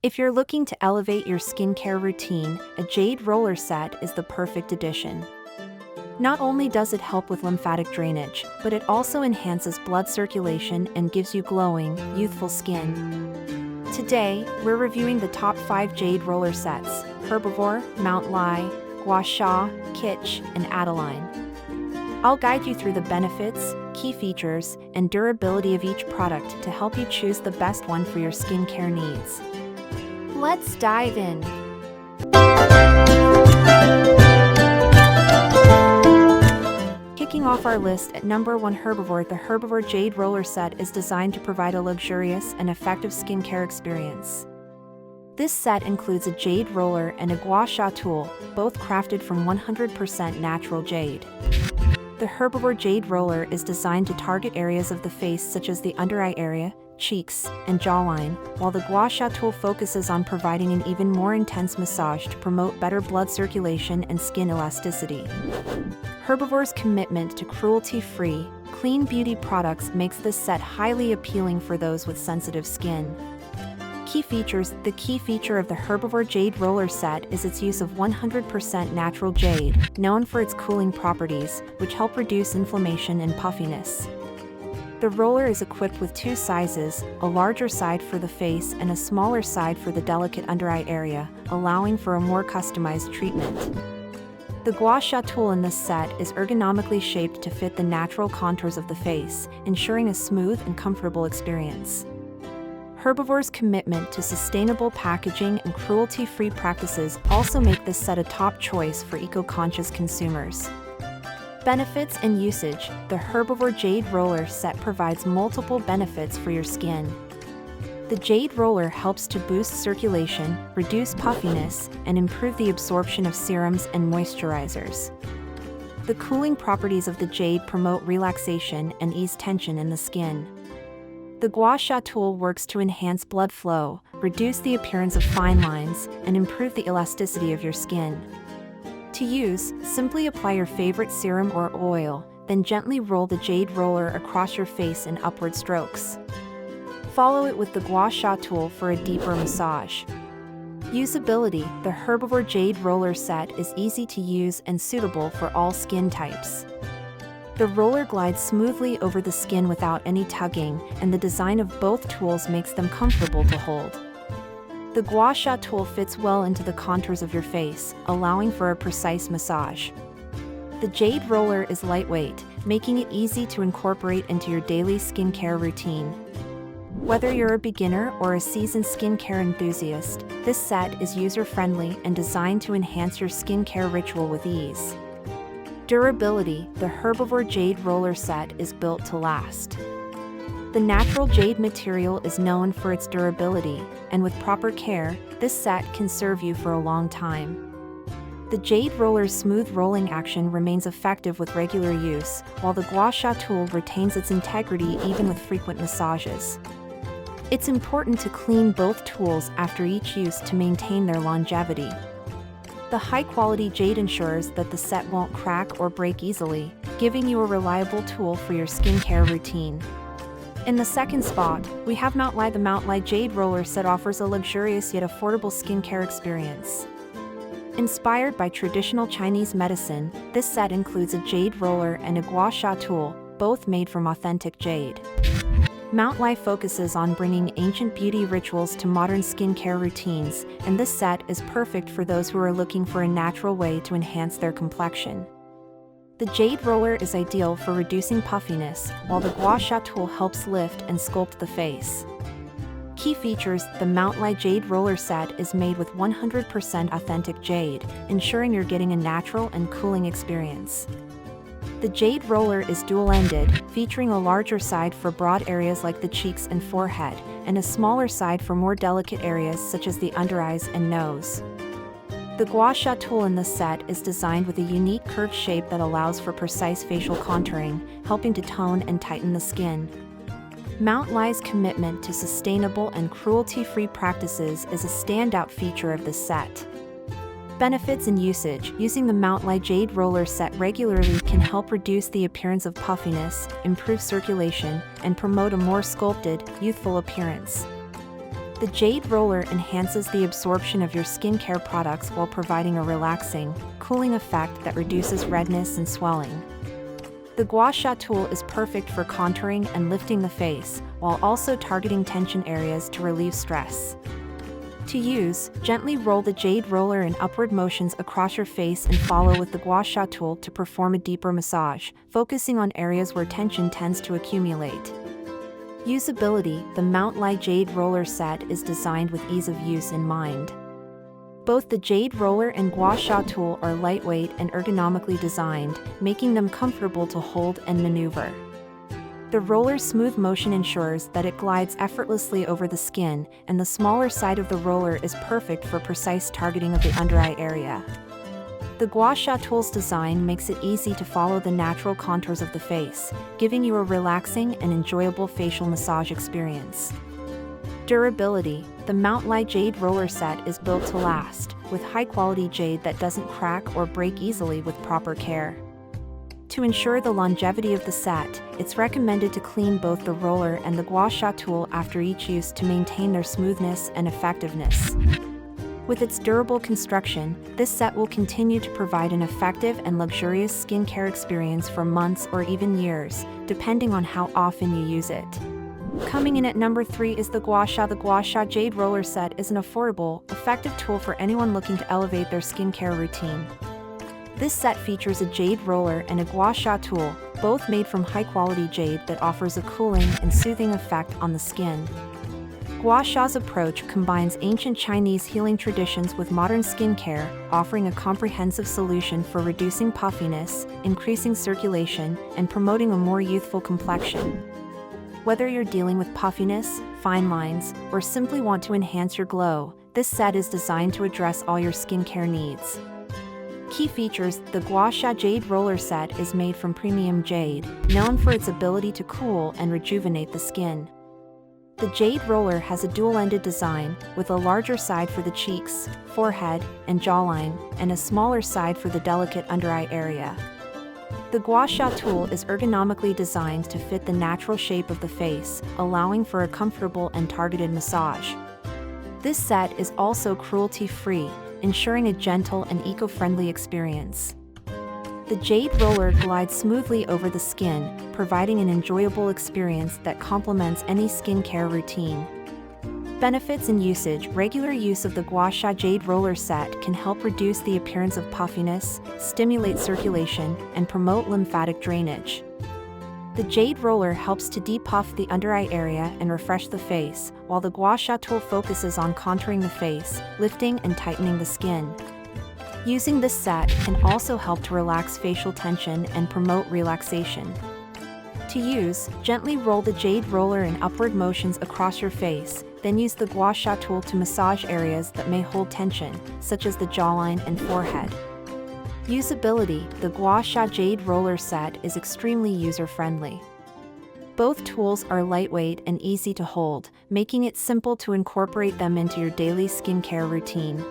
If you're looking to elevate your skincare routine, a Jade roller set is the perfect addition. Not only does it help with lymphatic drainage, but it also enhances blood circulation and gives you glowing, youthful skin. Today, we're reviewing the top 5 Jade roller sets: Herbivore, Mount Lai, Gua Sha, Kitsch, and Adeline. I'll guide you through the benefits, key features, and durability of each product to help you choose the best one for your skincare needs. Let's dive in. Kicking off our list at number 1, Herbivore. The Herbivore Jade Roller Set is designed to provide a luxurious and effective skincare experience. This set includes a jade roller and a Gua Sha tool, both crafted from 100% natural jade. The Herbivore Jade Roller is designed to target areas of the face such as the under-eye area, cheeks, and jawline, while the Gua Sha tool focuses on providing an even more intense massage to promote better blood circulation and skin elasticity. Herbivore's commitment to cruelty-free, clean beauty products makes this set highly appealing for those with sensitive skin. Key features. The key feature of the Herbivore Jade Roller Set is its use of 100% natural jade, known for its cooling properties, which help reduce inflammation and puffiness. The roller is equipped with 2 sizes, a larger side for the face and a smaller side for the delicate under-eye area, allowing for a more customized treatment. The Gua Sha tool in this set is ergonomically shaped to fit the natural contours of the face, ensuring a smooth and comfortable experience. Herbivore's commitment to sustainable packaging and cruelty-free practices also make this set a top choice for eco-conscious consumers. Benefits and usage. The Herbivore Jade Roller Set provides multiple benefits for your skin. The Jade Roller helps to boost circulation, reduce puffiness, and improve the absorption of serums and moisturizers. The cooling properties of the jade promote relaxation and ease tension in the skin. The Gua Sha tool works to enhance blood flow, reduce the appearance of fine lines, and improve the elasticity of your skin. To use, simply apply your favorite serum or oil, then gently roll the jade roller across your face in upward strokes. Follow it with the Gua Sha tool for a deeper massage. Usability. The Herbivore Jade Roller Set is easy to use and suitable for all skin types. The roller glides smoothly over the skin without any tugging, and the design of both tools makes them comfortable to hold. The Gua Sha tool fits well into the contours of your face, allowing for a precise massage. The jade roller is lightweight, making it easy to incorporate into your daily skincare routine. Whether you're a beginner or a seasoned skincare enthusiast, this set is user-friendly and designed to enhance your skincare ritual with ease. Durability. The Herbivore Jade Roller Set is built to last. The natural jade material is known for its durability, and with proper care, this set can serve you for a long time. The jade roller's smooth rolling action remains effective with regular use, while the Gua Sha tool retains its integrity even with frequent massages. It's important to clean both tools after each use to maintain their longevity. The high-quality jade ensures that the set won't crack or break easily, giving you a reliable tool for your skincare routine. In the second spot, we have Mount Lai. The Mount Lai Jade Roller Set offers a luxurious yet affordable skincare experience. Inspired by traditional Chinese medicine, this set includes a jade roller and a Gua Sha tool, both made from authentic jade. Mount Lai focuses on bringing ancient beauty rituals to modern skincare routines, and this set is perfect for those who are looking for a natural way to enhance their complexion. The jade roller is ideal for reducing puffiness, while the Gua Sha tool helps lift and sculpt the face. Key features. The Mount Lai Jade Roller Set is made with 100% authentic jade, ensuring you're getting a natural and cooling experience. The jade roller is dual-ended, featuring a larger side for broad areas like the cheeks and forehead, and a smaller side for more delicate areas such as the under-eyes and nose. The Gua Sha tool in this set is designed with a unique curved shape that allows for precise facial contouring, helping to tone and tighten the skin. Mount Lai's commitment to sustainable and cruelty-free practices is a standout feature of this set. Benefits and usage. Using the Mount Lai Jade Roller Set regularly can help reduce the appearance of puffiness, improve circulation, and promote a more sculpted, youthful appearance. The Jade roller enhances the absorption of your skincare products while providing a relaxing, cooling effect that reduces redness and swelling. The Gua Sha tool is perfect for contouring and lifting the face, while also targeting tension areas to relieve stress. To use, gently roll the Jade roller in upward motions across your face and follow with the Gua Sha tool to perform a deeper massage, focusing on areas where tension tends to accumulate. Usability: the Mount Lai Jade roller set is designed with ease of use in mind. Both the Jade roller and Gua Sha tool are lightweight and ergonomically designed, making them comfortable to hold and maneuver. The roller's smooth motion ensures that it glides effortlessly over the skin, and the smaller side of the roller is perfect for precise targeting of the under-eye area. The Gua Sha tool's design makes it easy to follow the natural contours of the face, giving you a relaxing and enjoyable facial massage experience. Durability: the Mount Lai Jade roller set is built to last, with high-quality jade that doesn't crack or break easily with proper care. To ensure the longevity of the set, it's recommended to clean both the roller and the Gua Sha tool after each use to maintain their smoothness and effectiveness. With its durable construction, this set will continue to provide an effective and luxurious skincare experience for months or even years, depending on how often you use it. Coming in at number 3 is the Gua Sha. The Gua Sha Jade roller set is an affordable, effective tool for anyone looking to elevate their skincare routine. This set features a Jade roller and a Gua Sha tool, both made from high-quality jade that offers a cooling and soothing effect on the skin. Gua Sha's approach combines ancient Chinese healing traditions with modern skincare, offering a comprehensive solution for reducing puffiness, increasing circulation, and promoting a more youthful complexion. Whether you're dealing with puffiness, fine lines, or simply want to enhance your glow, this set is designed to address all your skincare needs. Key features: the Gua Sha Jade roller set is made from premium jade, known for its ability to cool and rejuvenate the skin. The Jade roller has a dual-ended design, with a larger side for the cheeks, forehead, and jawline, and a smaller side for the delicate under-eye area. The Gua Sha tool is ergonomically designed to fit the natural shape of the face, allowing for a comfortable and targeted massage. This set is also cruelty-free, ensuring a gentle and eco-friendly experience. The Jade roller glides smoothly over the skin, providing an enjoyable experience that complements any skincare routine. Benefits and usage: regular use of the Gua Sha Jade roller set can help reduce the appearance of puffiness, stimulate circulation, and promote lymphatic drainage. The Jade roller helps to depuff the under-eye area and refresh the face, while the Gua Sha tool focuses on contouring the face, lifting and tightening the skin. Using this set can also help to relax facial tension and promote relaxation. To use, gently roll the Jade roller in upward motions across your face, then use the Gua Sha tool to massage areas that may hold tension, such as the jawline and forehead. Usability: the Gua Sha Jade roller set is extremely user-friendly. Both tools are lightweight and easy to hold, making it simple to incorporate them into your daily skincare routine.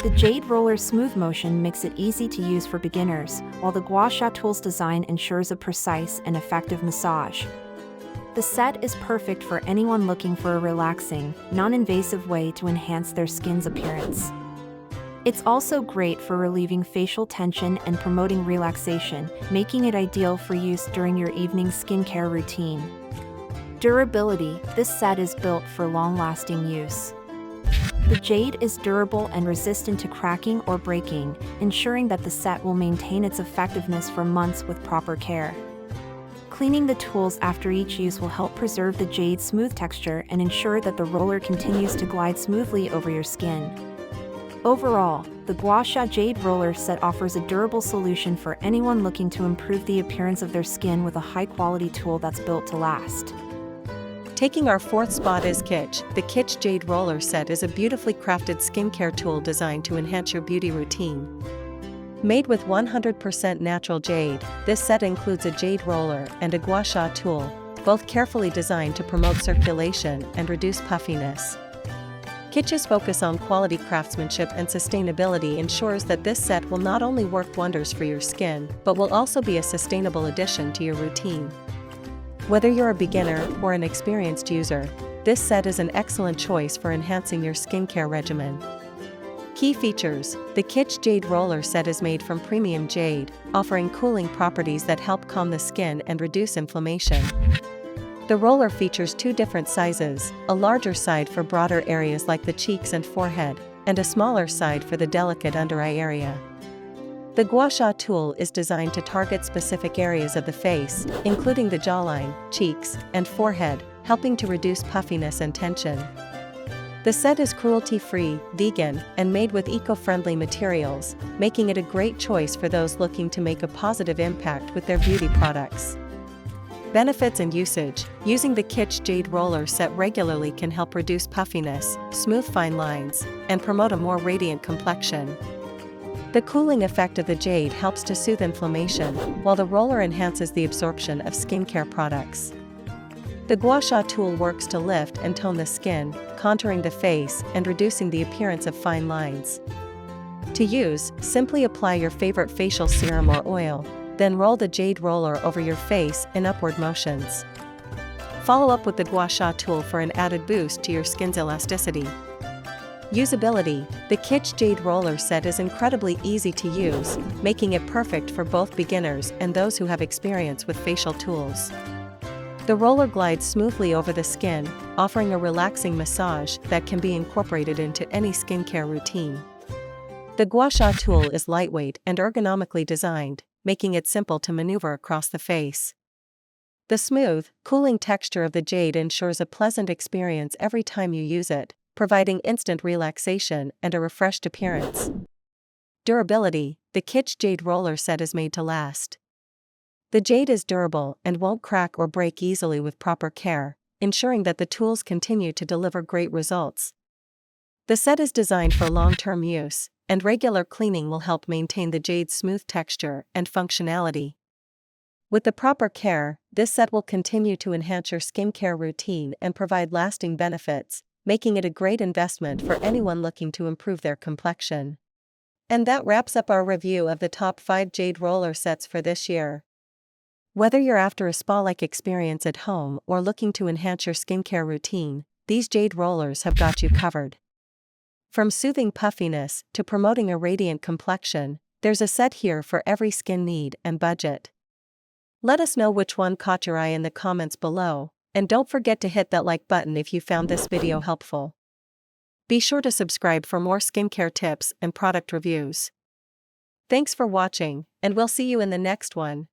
The Jade roller's smooth motion makes it easy to use for beginners, while the Gua Sha tool's design ensures a precise and effective massage. The set is perfect for anyone looking for a relaxing, non-invasive way to enhance their skin's appearance. It's also great for relieving facial tension and promoting relaxation, making it ideal for use during your evening skincare routine. Durability: this set is built for long-lasting use. The jade is durable and resistant to cracking or breaking, ensuring that the set will maintain its effectiveness for months with proper care. Cleaning the tools after each use will help preserve the jade's smooth texture and ensure that the roller continues to glide smoothly over your skin. Overall, the Gua Sha Jade roller set offers a durable solution for anyone looking to improve the appearance of their skin with a high-quality tool that's built to last. Taking our 4th spot is Kitsch. The Kitsch Jade Roller Set is a beautifully crafted skincare tool designed to enhance your beauty routine. Made with 100% natural jade, this set includes a jade roller and a Gua Sha tool, both carefully designed to promote circulation and reduce puffiness. Kitsch's focus on quality craftsmanship and sustainability ensures that this set will not only work wonders for your skin, but will also be a sustainable addition to your routine. Whether you're a beginner or an experienced user, this set is an excellent choice for enhancing your skincare regimen. Key features: the Kitsch Jade Roller Set is made from premium jade, offering cooling properties that help calm the skin and reduce inflammation. The roller features 2 different sizes, a larger side for broader areas like the cheeks and forehead, and a smaller side for the delicate under-eye area. The Gua Sha tool is designed to target specific areas of the face, including the jawline, cheeks, and forehead, helping to reduce puffiness and tension. The set is cruelty-free, vegan, and made with eco-friendly materials, making it a great choice for those looking to make a positive impact with their beauty products. Benefits and usage: using the Kitsch Jade Roller Set regularly can help reduce puffiness, smooth fine lines, and promote a more radiant complexion. The cooling effect of the jade helps to soothe inflammation, while the roller enhances the absorption of skincare products. The Gua Sha tool works to lift and tone the skin, contouring the face and reducing the appearance of fine lines. To use, simply apply your favorite facial serum or oil, then roll the jade roller over your face in upward motions. Follow up with the Gua Sha tool for an added boost to your skin's elasticity. Usability: the Kitsch Jade Roller Set is incredibly easy to use, making it perfect for both beginners and those who have experience with facial tools. The roller glides smoothly over the skin, offering a relaxing massage that can be incorporated into any skincare routine. The Gua Sha tool is lightweight and ergonomically designed, making it simple to maneuver across the face. The smooth, cooling texture of the jade ensures a pleasant experience every time you use it, providing instant relaxation and a refreshed appearance. Durability: the Kitsch Jade Roller Set is made to last. The jade is durable and won't crack or break easily with proper care, ensuring that the tools continue to deliver great results. The set is designed for long-term use, and regular cleaning will help maintain the jade's smooth texture and functionality. With the proper care, this set will continue to enhance your skincare routine and provide lasting benefits, making it a great investment for anyone looking to improve their complexion. And that wraps up our review of the top 5 jade roller sets for this year. Whether you're after a spa-like experience at home or looking to enhance your skincare routine, these jade rollers have got you covered. From soothing puffiness to promoting a radiant complexion, there's a set here for every skin need and budget. Let us know which one caught your eye in the comments below, and don't forget to hit that like button if you found this video helpful. Be sure to subscribe for more skincare tips and product reviews. Thanks for watching, and we'll see you in the next one.